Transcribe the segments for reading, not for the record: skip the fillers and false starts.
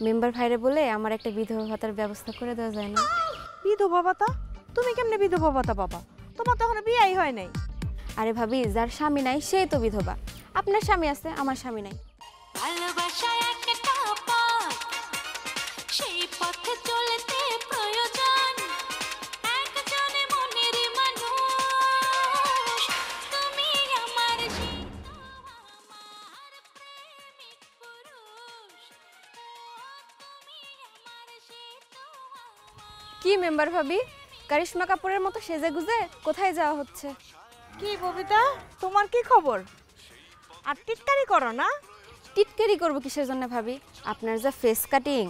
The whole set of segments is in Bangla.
মেম্বার ভাইরে বলে আমার একটা বিধবা ভাতার ব্যবস্থা করে দেওয়া যায় না? বিধবা ভাতা? তুমি কেমনে বিধবা ভাতা পাবা? তোমার তো এখনো বিয়েই হয় নাই। আরে ভাবি, যার স্বামী নাই সেই তো বিধবা। আপনার স্বামী আছে, আমার স্বামী নাই। ভালোবাসা একটা পথ, সেই পথে চলতে প্রয়োজন একজনে মনের মানুষ। তুমি আমার সীতা, আমার প্রেমিক পুরুষ। তুমি আমার সীতা, কি মেম্বার ভাবি, কারিশমা কাপুরের মতো সেজে গুজে কোথায় যাওয়া হচ্ছে? কি ববিতা, তোমার কি খবর? আর টিটকারি করো না? টিটকারি করবো কিসের জন্য ভাবি? আপনার যা ফেস কাটিং,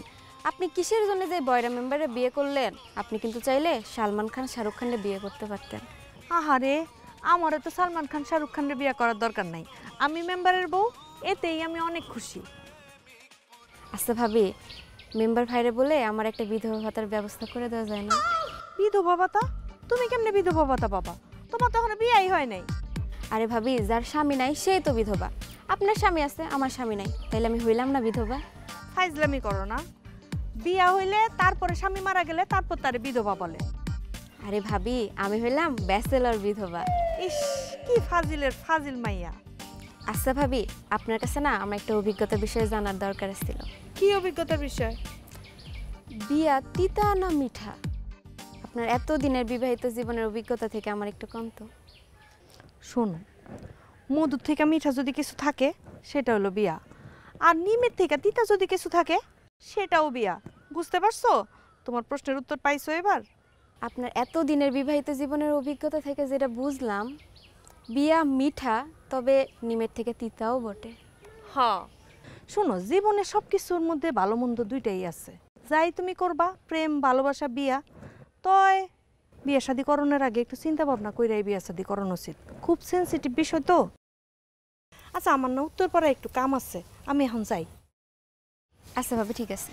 আপনি কিসের জন্য যে বয়রা মেম্বারে বিয়ে করলেন? আপনি কিন্তু চাইলে সালমান খান শাহরুখ খানের বিয়ে করতে পারতেন। আহারে, আমারও তো সালমান খান শাহরুখ খানের বিয়ে করার দরকার নাই। আমি মেম্বারের বউ, এতেই আমি অনেক খুশি। আচ্ছা ভাবি, মেম্বার ভাইরে বলে আমার একটা বিধবা ভাতার ব্যবস্থা করে দেওয়া যায় না? বিধবা ভাতা? তুমি কেমনে বিধবা ভাতা পাবা? তোমার তো এখনো বিয়েই হয় নাই। আরে ভাবি, যার স্বামী নাই সেই তো বিধবা। আপনার স্বামী আছে, আমার স্বামী নাই, তাইলে আমি হইলাম না বিধবা? ফাইজলামি করো না। বিয়া হইলে তারপরে স্বামী মারা গেলে তারপর তারে বিধবা বলে। আরে ভাবি, আমি হইলাম ব্যাচেলর বিধবা। ইস, কি ফাজিলের ফাজিল মাইয়া। আচ্ছা ভাবি, আপনার কাছে না আমার একটা অভিজ্ঞতার বিষয়ে জানার দরকার ছিল। কি অভিজ্ঞতার বিষয়? বিয়া তিতা না মিঠা? আপনার এত দিনের বিবাহিত জীবনের অভিজ্ঞতা থেকে আমার একটু কম তো। শোনো, মধুর থেকে মিঠা যদি কিছু থাকে সেটা হলো বিয়া, আর নিমের থেকে তিতা যদি কিছু থাকে সেটাও বিয়া। বুঝতে পারছো? তোমার প্রশ্নের উত্তর পাইছো এবার? আপনার এত দিনের বিবাহিত জীবনের অভিজ্ঞতা থেকে যেটা বুঝলাম, বিয়া মিঠা, তবে নিমের থেকে তিতাও বটে। হ্যাঁ, শোনো, জীবনে সব কিছুর মধ্যে ভালো মন্দ দুইটাই আছে। যাই তুমি করবা, প্রেম ভালোবাসা বিয়া, তয় বিয়ে শাদী করণের আগে একটু চিন্তা ভাবনা কইরাই বিয়ে শাদী করানো উচিত। খুব সেন্সিটিভ বিষয় তো। আচ্ছা, আমার না উত্তর পাড়া একটু কাম আছে, আমি এখন যাই। আচ্ছা ভাবি, ঠিক আছে।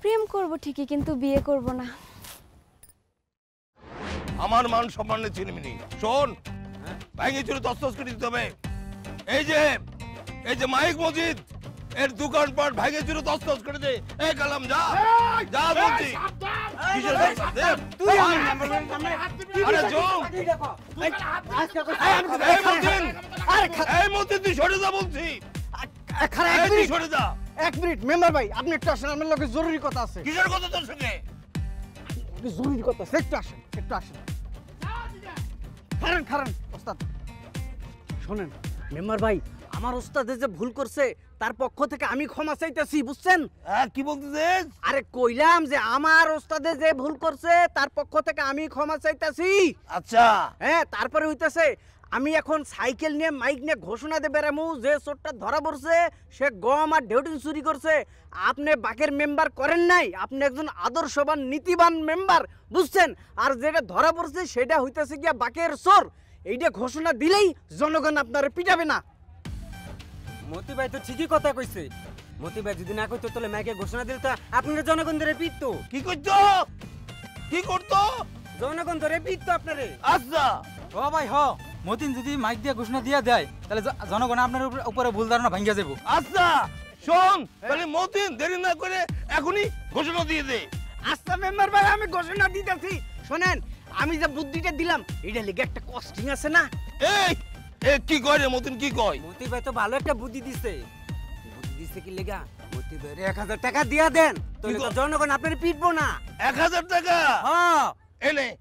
প্রেম করব ঠিকই, কিন্তু বিয়ে করব না। আমার মান সম্মানের চিনিমিনি শোন, ভেঙে চুরে তসতস করে দিতে হবে। এই যে মাইক মজিদ, এর দোকানপাট ভেঙে চুরে তসতস করে দে। এই কালাম যা যা বলছি। কিসের দেব তুই? আরে জং, এই মজিদ তুই সরে যা বলছি। তুই সরে যা। এক মিনিট মেম্বার ভাই, আপনি একটু আসেন, আমার লগে জরুরি কথা আছে। কিসের কথা তোর সঙ্গে? জরুরি কথা আছে, একটু আসেন, একটু আসেন। খারান খারান ওস্তাদ, শোনেন মেম্বার ভাই, আমার ওস্তাদে যে ভুল করছে তার পক্ষ থেকে আমি ক্ষমা চাইতেছি, বুঝছেন? হ্যাঁ, কি বলতেছিস? আরে কইলাম যে আমার ওস্তাদে যে ভুল করছে তার পক্ষ থেকে আমি ক্ষমা চাইতেছি। আচ্ছা, হ্যাঁ, তারপরে হইতেছে আমি এখন সাইকেল নিয়ে মাইক নিয়ে ঘোষণা দিয়ে বেড়ামু যে চোরটা ধরা পড়ছে সে গম আর ঢেউটিন চুরি করছে। আপনি বাকের মেম্বার করেন নাই, আপনি একজন আদর্শবান নীতিবান মেম্বার, বুঝছেন? আর যেটা ধরা পড়ছে সেটা হইতেছে গিয়া বাকের চোর। এইটা ঘোষণা দিলেই জনগণ আপনারে পিটাবে না। মতি ভাই তো ঠিকই কথা কইছে। মতি ভাই যদি না কইতো তাহলে মাইকে ঘোষণা দিলে তো আপনারা জনগণ ধরে পিটতো। কি করতো? কি করতো? জনগণ ধরে পিটতো আপনারে। আচ্ছা, ও ভাই হ, মতিন যদি মাইক দিয়ে ঘোষণা দিয়ে দেয় তাহলে জনগণ আপনার উপরে ভুল ধারণা ভাঙ্গিয়া যাবো। আচ্ছা শোন, তাহলে মতিন দেরি না করে এখনই ঘোষণা দিয়ে দে। আচ্ছা মেম্বার ভাই, আমি ঘোষণা দিতেছি। শোনেন, আমি যে বুদ্ধিটা দিলাম এটা লিগে একটা কস্টিং আছে না? এই কি কয় রে মতিন, কি কয়? মতি ভাই তো ভালো একটা বুদ্ধি দিছে। বুদ্ধি দিছে কি লেগা? মতি ভাই 1000 টাকা দিয়া দেন, তাহলে তো জনগণ আপনারে পিটবো না। 1000 টাকা? হ্যাঁ, এনে